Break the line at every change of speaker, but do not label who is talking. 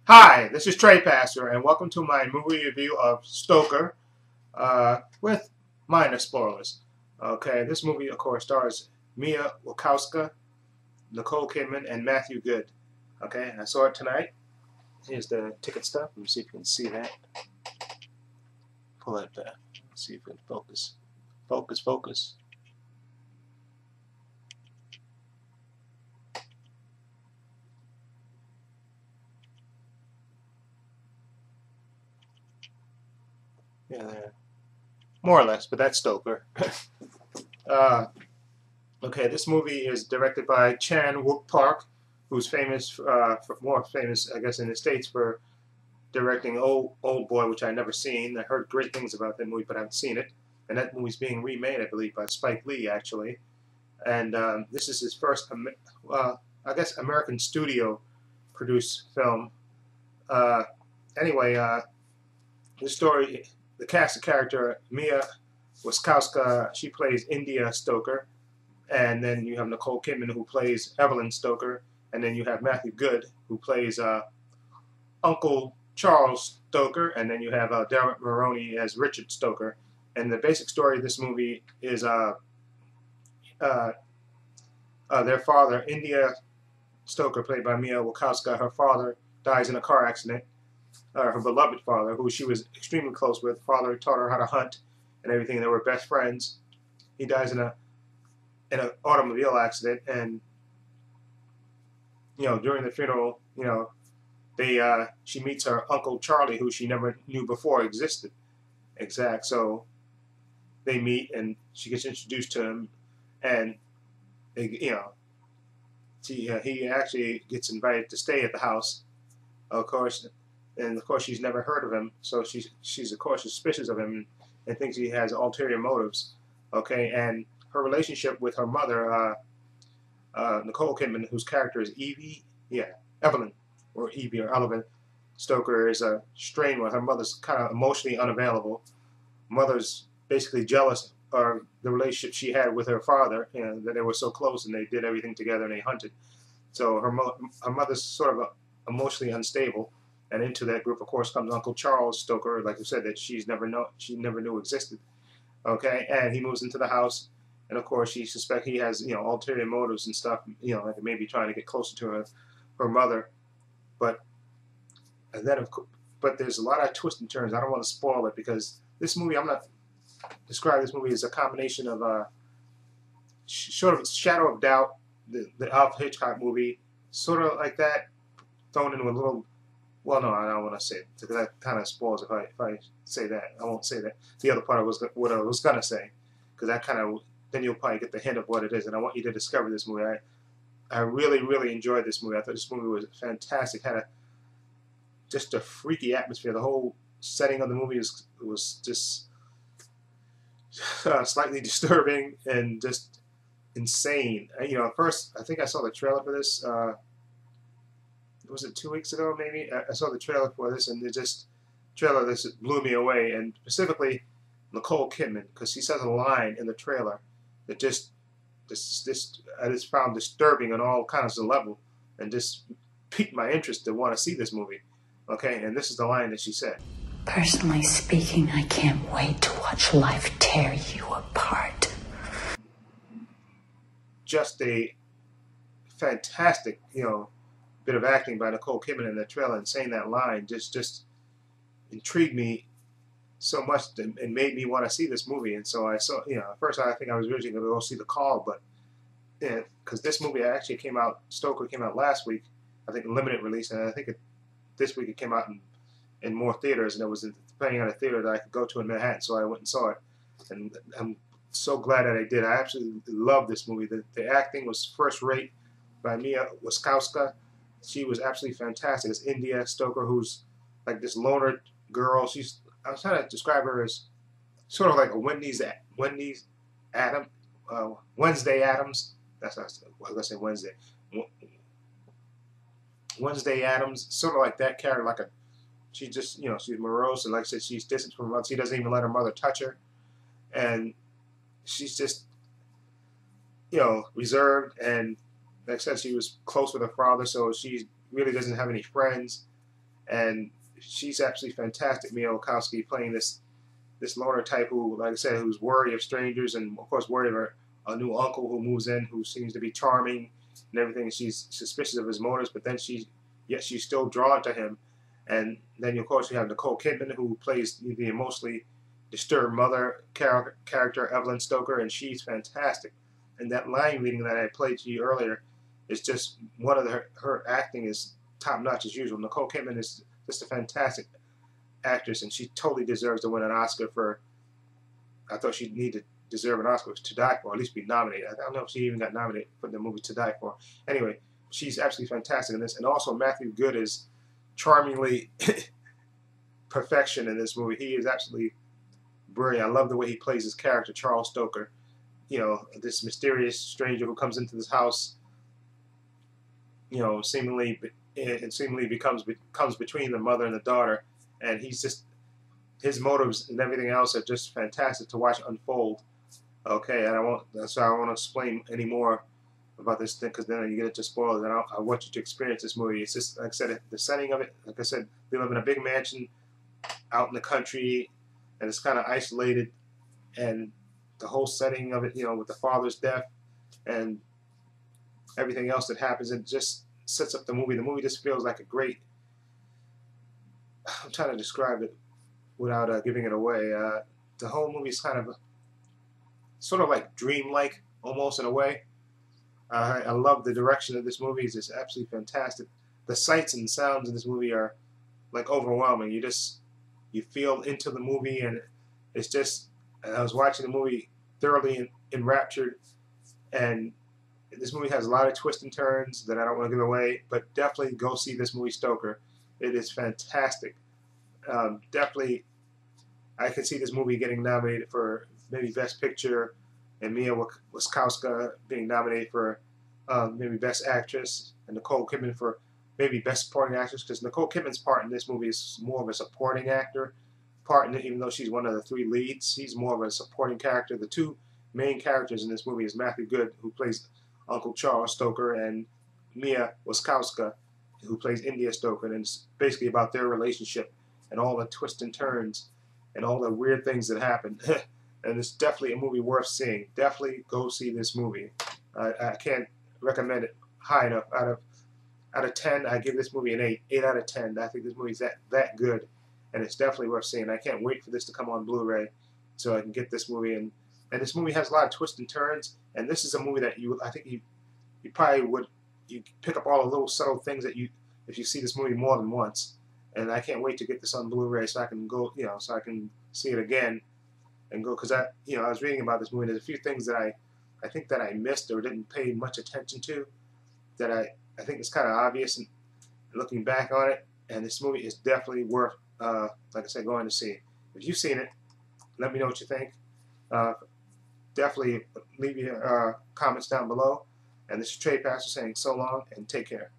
Hi, this is Trey Pastor, and welcome to my movie review of Stoker, with minor spoilers. Okay, this movie, of course, stars Mia Wasikowska, Nicole Kidman, and Matthew Good. Okay, I saw it tonight. Here's the ticket stub. Let me see if you can see that. Pull it back. Let's see if we can focus. Focus, focus. Yeah, there. More or less, but that's Stoker. Okay, this movie is directed by Chan Wook Park, who's famous, more famous, I guess, in the States for directing Old Boy, which I've never seen. I heard great things about that movie, but I haven't seen it. And that movie's being remade, I believe, by Spike Lee, actually. And this is his first, I guess, American studio-produced film. Uh, anyway, this story, the cast of character, Mia Wasikowska, she plays India Stoker. And then you have Nicole Kidman, who plays Evelyn Stoker. And then you have Matthew Good, who plays Uncle Charles Stoker. And then you have Dermot Mulroney as Richard Stoker. And the basic story of this movie is their father, India Stoker, played by Mia Wasikowska. Her father dies in a car accident. Her beloved father, who she was extremely close with. Father taught her how to hunt and everything. They were best friends. He dies in an automobile accident, and during the funeral, she meets her uncle Charlie, who she never knew before existed. So they meet, and she gets introduced to him, and he actually gets invited to stay at the house, of course, and of course she's never heard of him, so she's of course suspicious of him and thinks he has ulterior motives. Okay, and her relationship with her mother, Nicole Kidman, whose character is Evelyn, or Evie, or Evelyn Stoker, is a strained one. Her mother's kind of emotionally unavailable. Mother's basically jealous of the relationship she had with her father, that they were so close and they did everything together and they hunted. So her mother's sort of emotionally unstable, and into that group, of course, comes Uncle Charles Stoker, like I said, that she never knew existed. Okay, and he moves into the house. And of course, she suspects he has, ulterior motives and stuff, like maybe trying to get closer to her mother. But but there's a lot of twists and turns. I don't want to spoil it because this movie, I'm not describing this movie as a combination of sort of Shadow of Doubt, the Alfred Hitchcock movie, sort of like that, thrown in with a little. Well, no, I don't want to say it because that kind of spoils if I say that. I won't say that. The other part was what I was gonna say, because that kind of. Then you'll probably get the hint of what it is, and I want you to discover this movie. I really, really enjoyed this movie. I thought this movie was fantastic. Had just a freaky atmosphere. The whole setting of the movie was just slightly disturbing and just insane. At first, I think I saw the trailer for this. Was it 2 weeks ago, maybe? I saw the trailer for this, and this blew me away, and specifically Nicole Kidman, because she says a line in the trailer that I just found disturbing on all kinds of level, and just piqued my interest to want to see this movie. Okay, and this is the line that she said.
Personally speaking, I can't wait to watch life tear you apart.
Just a fantastic, bit of acting by Nicole Kidman in the trailer, and saying that line just intrigued me so much and made me want to see this movie. And so I saw, at first I think I was originally going to go see The Call, but because this movie actually came out, Stoker came out last week, I think limited release, and I think this week it came out in more theaters, and it was playing at a theater that I could go to in Manhattan, so I went and saw it, and I'm so glad that I did. I absolutely love this movie. The acting was first rate by Mia Wasikowska. She was absolutely fantastic as India Stoker, who's like this loner girl. I was trying to describe her as sort of like a Wednesday Addams. That's not, I was gonna say Wednesday. Wednesday Addams, sort of like that character. She's just, she's morose, and like I said, she's distant from her mother. She doesn't even let her mother touch her, and she's just, reserved. And like I said, she was close with her father, so she really doesn't have any friends. and she's absolutely fantastic. Mia Wasikowska playing this loner type who, like I said, who's wary of strangers and of course worried of a new uncle who moves in, who seems to be charming and everything. She's suspicious of his motives, but then yet she's still drawn to him. And then of course you have Nicole Kidman, who plays the emotionally disturbed mother character Evelyn Stoker, and she's fantastic. And that line reading that I played to you earlier is just one of her acting is top notch as usual. Nicole Kidman is just a fantastic actress, and she totally deserves to win an Oscar for. I thought she needed to deserve an Oscar to die for, or at least be nominated. I don't know if she even got nominated for the movie To Die For. Anyway, she's absolutely fantastic in this, and also Matthew Good is charmingly perfection in this movie. He is absolutely brilliant. I love the way he plays his character, Charles Stoker. You know, this mysterious stranger who comes into this house. You know, seemingly comes between the mother and the daughter, and he's just, his motives and everything else are just fantastic to watch unfold. Okay, and I won't explain any more about this thing, because then you get into spoilers, and I want you to experience this movie. It's just, like I said, the setting of it, like I said, they live in a big mansion out in the country, and it's kind of isolated, and the whole setting of it, you know, with the father's death and everything else that happens, it just sets up the movie. The movie just feels like a great, I'm trying to describe it without giving it away. The whole movie is kind of sort of like dreamlike, almost, in a way. I love the direction of this movie. It's just absolutely fantastic. The sights and sounds in this movie are like overwhelming. You feel into the movie, and it's just, I was watching the movie thoroughly enraptured, and this movie has a lot of twists and turns that I don't want to give away, but definitely go see this movie, Stoker. It is fantastic. Definitely, I could see this movie getting nominated for maybe Best Picture, and Mia Wasikowska being nominated for maybe Best Actress, and Nicole Kidman for maybe Best Supporting Actress, because Nicole Kidman's part in this movie is more of a supporting actor part in it, even though she's one of the three leads. She's more of a supporting character. The two main characters in this movie is Matthew Good, who plays Uncle Charles Stoker, and Mia Wasikowska, who plays India Stoker, and it's basically about their relationship and all the twists and turns and all the weird things that happen. And it's definitely a movie worth seeing. Definitely go see this movie. I can't recommend it high enough. Out of 10, I give this movie an 8. 8 out of 10. I think this movie's that good, and it's definitely worth seeing. I can't wait for this to come on Blu-ray so I can get this movie. And this movie has a lot of twists and turns, and this is a movie that I think you probably would, you pick up all the little subtle things that if you see this movie more than once. And I can't wait to get this on Blu-ray so I can go, you know, so I can see it again and go, because I was reading about this movie. There's a few things that I think that I missed or didn't pay much attention to that I think is kind of obvious and looking back on it. And this movie is definitely worth, like I said, going to see. If you've seen it, let me know what you think. Definitely leave your comments down below. And this is Trey Pastor saying so long and take care.